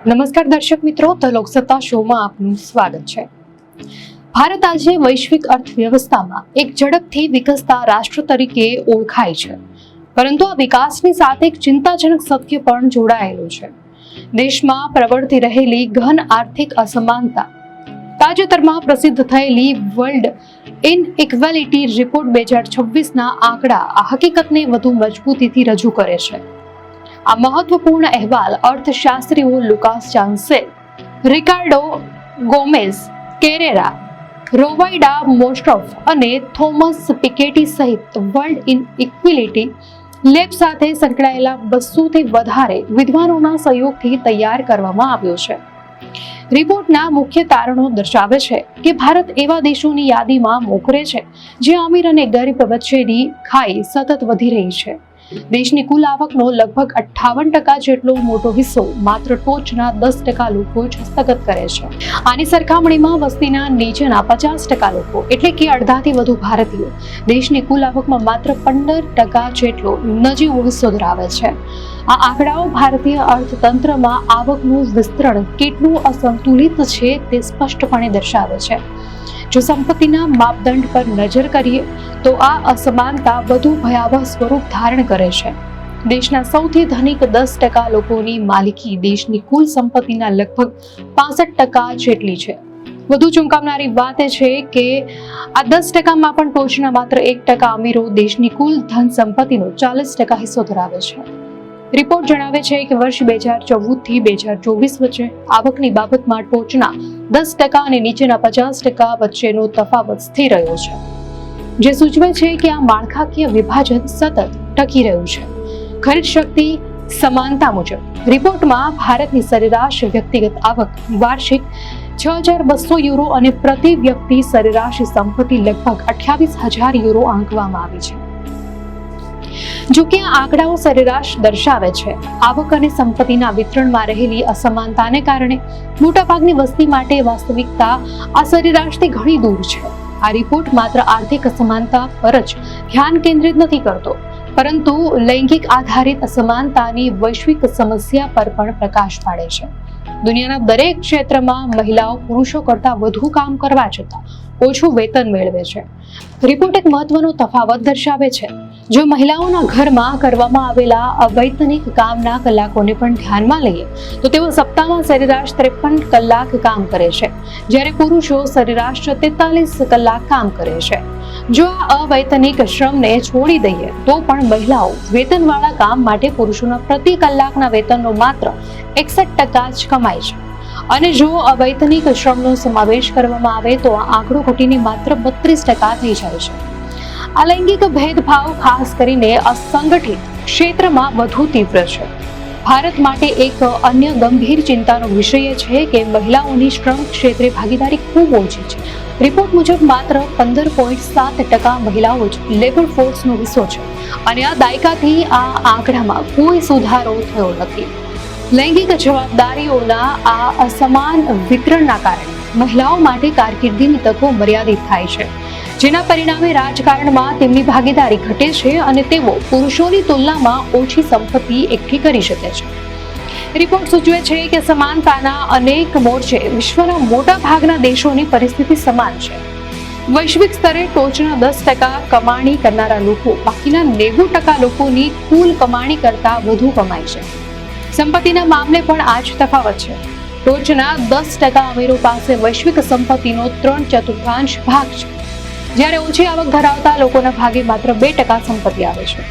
નમસ્કાર દર્શક મિત્રો, ધ લોકસત્તા શોમાં આપનું સ્વાગત છે। ભારત આજે વૈશ્વિક અર્થવ્યવસ્થામાં એક ઝડપથી વિકસતા રાષ્ટ્ર તરીકે ઓળખાય છે, પરંતુ આ વિકાસની સાથે એક ચિંતાજનક સત્ય પણ જોડાયેલું છે। દેશમાં પ્રવર્તી રહેલી ઘન આર્થિક અસમાનતા તાજેતરમાં પ્રસિદ્ધ થયેલી વર્લ્ડ ઇનઇક્વાલિટી રિપોર્ટ 2026ના આંકડા આ હકીકતને વધુ મજબૂતીથી રજૂ કરે છે। આ મહત્વપૂર્ણ અહેવાલ અર્થશાસ્ત્રીઓ લુકાસ ચાન્સેલ, રિકાર્ડો ગોમેઝ કેરેરા, રોવાઇડા મોસ્ટ્રોફ અને થોમસ પિકેટી સહિત વર્લ્ડ ઇનઇક્વાલિટી લેબ સાથે સંકળાયેલા 200થી વધારે વિદ્વાનોના સહયોગથી તૈયાર કરવામાં આવ્યો છે। રિપોર્ટના મુખ્ય તારણો દર્શાવે છે કે ભારત એવા દેશોની યાદીમાં મોખરે છે જ્યાં અમીર અને ગરીબ વચ્ચેની ખાઈ સતત વધી રહી છે। દેશની કુલ આવકનો લગભગ 58% જેટલો મોટો હિસ્સો માત્ર ટોચના 10% લોકો જ હસ્તગત કરે છે। આની સરખામણીમાં વસ્તીના નીચેના 50% લોકો એટલે કે અડધાથી વધુ ભારતીયો દેશની કુલ આવકમાં માત્ર 15% જેટલો નજીવો હિસ્સો ધરાવે છે। આ આંકડાઓ ભારતીય અર્થતંત્રમાં આવકનું વિસ્તરણ કેટલું અસંતુલિત છે તે સ્પષ્ટપણે દર્શાવે છે। જો સંપત્તિના માપદંડ પર નજર કરીએ તો આ અસમાનતા વધુ ભયાવહ સ્વરૂપ ધારણ કરે છે। દેશના સૌથી ધનિક 10% લોકોની માલિકી દેશની કુલ સંપત્તિના લગભગ 65% જેટલી છે। વધુ ચોંકાવનારી વાત એ છે કે આ 10%માં પણ ટોચના માત્ર 1% અમીરો દેશની કુલ ધન સંપત્તિનો 40% હિસ્સો ધરાવે છે। રિપોર્ટ જણાવે છે કે વર્ષ 2014થી 2024 વચ્ચે આવકની બાબતમાં ટોચના 10% અને નીચેના 50% વચ્ચેનો તફાવત સ્થિર રહ્યો છે, જે સૂચવે છે કે આ માળખાકીય વિભાજન સતત ટકી રહ્યું છે। ખરીદ શક્તિ સમાનતા મુજબ રિપોર્ટમાં ભારતની સરેરાશ વ્યક્તિગત આવક વાર્ષિક €6,200 અને પ્રતિ વ્યક્તિ સરેરાશ સંપત્તિ લગભગ €28,000 આંકવામાં આવી છે। જો કે આ આંકડાઓ સરેરાશ દર્શાવે છે, આવક અને સંપત્તિના વિતરણમાં રહેલી અસમાનતાને કારણે મોટાભાગની વસ્તી માટે વાસ્તવિકતા આ સરેરાશથી ઘણી દૂર છે। આ રિપોર્ટ માત્ર આર્થિક અસમાનતા પર જ ધ્યાન કેન્દ્રિત નથી કરતો, પરંતુ લૈંગિક આધારિત અસમાનતાની વૈશ્વિક સમસ્યા પર પણ પ્રકાશ પાડે છે। દુનિયાના દરેક ક્ષેત્રમાં મહિલાઓ પુરુષો કરતાં વધુ કામ કરવા છતાં ઓછું વેતન મેળવે છે। રિપોર્ટ એક મહત્વનો તફાવત દર્શાવે છે। જો મહિલાઓના ઘરમાં કરવામાં આવેલા અવૈતનિક કામના કલાકોને પણ ધ્યાનમાં લઈએ તો તેઓ સપ્તાહમાં સરેરાશ 53 કલાક કામ કરે છે, જ્યારે પુરુષો સરેરાશ 43 કલાક કામ કરે છે। જો આ અવૈતનિક શ્રમને છોડી દઈએ તો પણ મહિલાઓ વેતનવાળા કામ માટે પુરુષોના પ્રતિ કલાકના વેતનનો માત્ર 61% જ કમાય છે, અને જો અવૈતનિક શ્રમનો સમાવેશ કરવામાં આવે તો આ આંકડો ઘટીને માત્ર 32% થઈ જાય છે। આ લૈંગિક ભેદભાવ ખાસ કરીને અસંગઠિત ક્ષેત્રમાં વધુ તીવ્ર છે। ભારત માટે એક અન્ય ગંભીર ચિંતાનો વિષય છે કે મહિલાઓની શ્રમ ક્ષેત્રે ભાગીદારી ખૂબ ઓછી છે। રિપોર્ટ મુજબ માત્ર 15.7% મહિલાઓ જ લેબર ફોર્સનો હિસ્સો છે, અને આ દાયકાથી આ આંકડામાં કોઈ સુધારો થયો નથી। લૈંગિક જવાબદારીઓના આ અસમાન વિતરણના કારણે મહિલાઓ માટે કારકિર્દીની તકો મર્યાદિત થાય છે, જેના પરિણામે રાજકારણમાં તેમની ભાગીદારી ઘટે છે અને તેઓ પુરુષોની તુલનામાં ઓછી સંપત્તિ એકઠી કરી શકે છે। રિપોર્ટ સૂચવે છે કે સમાનતાના અનેક મોરચે વિશ્વના મોટા ભાગના દેશોની પરિસ્થિતિ સમાન છે। વૈશ્વિક સ્તરે ટોચના 10% કમાણી કરનારા લોકો બાકીના 90% લોકોની કુલ કમાણી કરતાં વધુ કમાય છે। સંપત્તિના મામલે પણ આ જ તફાવત છે। ટોચના 10% અમીરો પાસે વૈશ્વિક સંપત્તિનો 3/4 ભાગ છે, જ્યારે ઓછી આવક ધરાવતા લોકોના ભાગે માત્ર 2% સંપત્તિ આવે છે।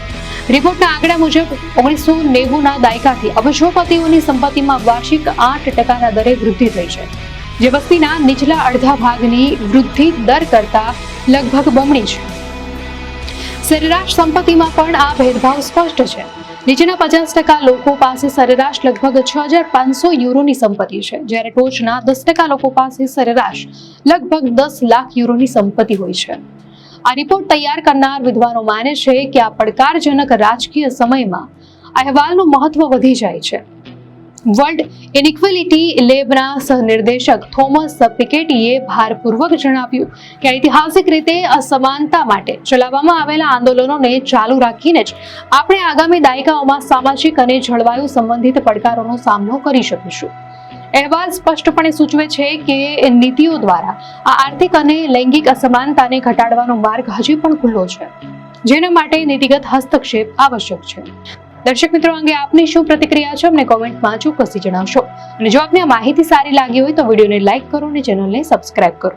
રિપોર્ટના આંકડા મુજબ 1990ના દાયકાથી અબજોપતિઓની સંપત્તિમાં વાર્ષિક 8%ના દરે વૃદ્ધિ થઈ છે, જે વસ્તીના નીચલા અડધા ભાગની વૃદ્ધિ દર કરતાં લગભગ બમણી છે। સરેરાશ સંપત્તિમાં પણ આ ભેદભાવ સ્પષ્ટ છે। નીચેના 50% લોકો પાસે સરેરાશ લગભગ €6,500 સંપત્તિ છે, જ્યારે ટોચના 10% લોકો પાસે સરેરાશ લગભગ €10 લાખ સંપત્તિ હોય છે। આ રિપોર્ટ તૈયાર કરનાર વિદ્વાનો માને છે કે આ પડકારજનક રાજકીય સમયમાં અહેવાલનું મહત્વ વધી જાય છે। વર્લ્ડ ઇનઇક્વાલિટી લેબના સહનિર્દેશક થોમસ પિકેટીએ ભારપૂર્વક જણાવ્યું કે ઐતિહાસિક રીતે અસમાનતા માટે ચલાવવામાં આવેલા આંદોલનોને ચાલુ રાખીને જ આપણે આગામી દાયકાઓમાં સામાજિક અને જળવાયુ સંબંધિત પડકારોનો સામનો કરી શકીશું। અહેવાલ સ્પષ્ટપણે સૂચવે છે કે નીતિઓ દ્વારા આ આર્થિક અને લૈંગિક અસમાનતાને ઘટાડવાનો માર્ગ હજી પણ ખુલ્લો છે, જેના માટે નીતિગત હસ્તક્ષેપ આવશ્યક છે. દર્શક મિત્રો, અંગે આપની શું પ્રતિક્રિયા છે અમને કોમેન્ટમાં ચોક્કસથી જણાવશો. અને જો આપને આ માહિતી સારી લાગી હોય તો વિડીયોને લાઈક કરો અને ચેનલને સબસ્ક્રાઇબ કરો.